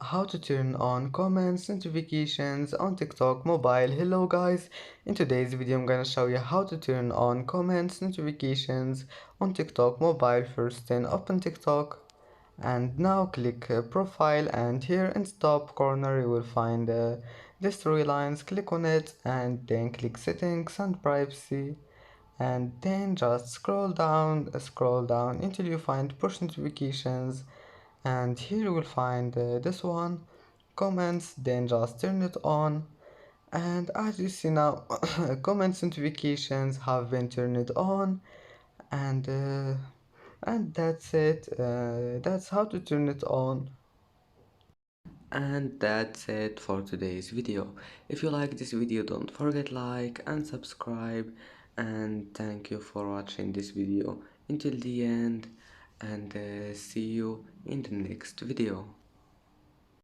how to turn on comments notifications on TikTok mobile. Hello guys, in today's video I'm gonna show you how to turn on comments notifications on TikTok mobile. First then open TikTok and now click profile, and here in top corner you will find these three lines. Click on it and then click settings and privacy, and then just scroll down until you find push notifications, and here you will find this one, comments. Then just turn it on, and as you see now comments notifications have been turned on, and that's it. That's how to turn it on. And that's it for today's video. If you like this video, don't forget like and subscribe, and thank you for watching this video until the end, and see you in the next video.